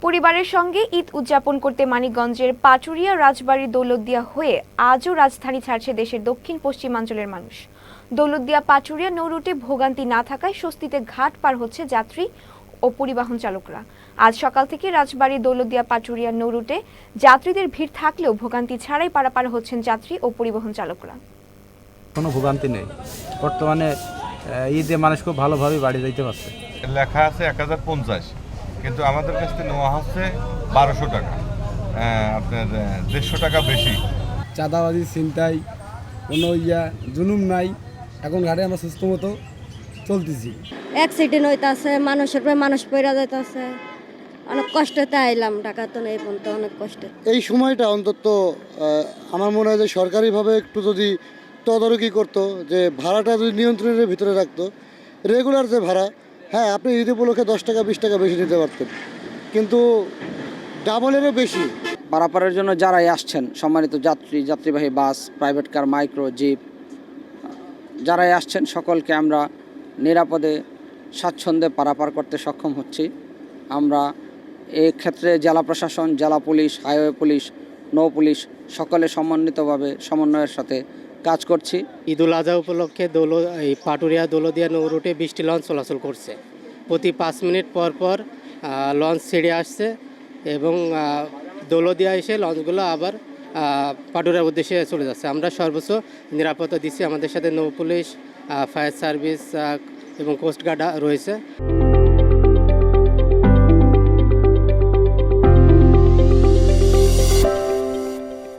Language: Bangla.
পরিবারের সঙ্গে ঈদ উদযাপন করতে মানিকগঞ্জের পাটুরিয়া রাজবাড়ী দৌলতদিয়া হয়ে আজও রাজধানী ছাড়ছে দেশের দক্ষিণ পশ্চিমাঞ্চলের মানুষ। দৌলতদিয়া পাটুরিয়া নৌ রুটে ভোগান্তি না থাকায় স্বস্তিতে ঘাট পার হচ্ছে যাত্রী ও পরিবহন চালকরা। আজ সকাল থেকে রাজবাড়ী দৌলতদিয়া পাটুরিয়া নৌ রুটে যাত্রীদের ভিড় থাকলেও ভোগান্তি ছাড়াই পারাপার হচ্ছেন যাত্রী ও পরিবহন চালকরা। কোনো ভোগান্তি নেই। বর্তমানে ঈদে মানুষ খুব ভালোভাবে বাড়ি যাইতে পারছে। লেখা আছে 1050, কিন্তু আমাদের কাছ থেকে নেওয়া হচ্ছে 1200 টাকা, আপনার 150 টাকা বেশি। চাঁদাবাজি, ছিনতাই, কোনো জুলুম নাই। এখন ঘাটে আমরা সুস্থ মতো চলতেছি। অ্যাক্সিডেন্ট হইতাছে, মানুষের পরে মানুষ পড়া যাইতাছে, অনেক কষ্টতে আইলাম। ঢাকা তো নেই পর্যন্ত অনেক কষ্ট। এই সময়টা অন্তত আমার মনে হয় যে সরকারিভাবে একটু যদি তদারকি করতো, যে ভাড়াটা যদি নিয়ন্ত্রণের ভিতরে রাখতো, রেগুলার যে ভাড়া, হ্যাঁ আপনি ঈদ উপলক্ষে 10 টাকা 20 টাকা বেশি নিতে পারতেন, কিন্তু ডাবলেরও বেশি। পারাপারের জন্য যারাই আসছেন, সম্মানিত যাত্রীবাহী বাস, প্রাইভেট কার, মাইক্রো, জিপ, যারাই আসছেন সকলকে আমরা নিরাপদে স্বাচ্ছন্দ্যে পারাপার করতে সক্ষম হচ্ছি। আমরা এই ক্ষেত্রে জেলা প্রশাসন, জেলা পুলিশ, হাইওয়ে পুলিশ, নৌ পুলিশ সকলে সমন্বিতভাবে সমন্বয়ের সাথে কাজ করছি। ঈদুল আজহা উপলক্ষে এই পাটুরিয়া দৌলতদিয়া নৌ রুটে 20টি লঞ্চ চলাচল করছে। প্রতি 5 মিনিট পর পর লঞ্চ ছেড়ে আসছে এবং দৌলতদিয়া এসে লঞ্চগুলো আবার পাটুরিয়ার উদ্দেশ্যে চলে যাচ্ছে। আমরা সর্বোচ্চ নিরাপত্তা দিচ্ছি। আমাদের সাথে নৌ পুলিশ, ফায়ার সার্ভিস এবং কোস্টগার্ড রয়েছে।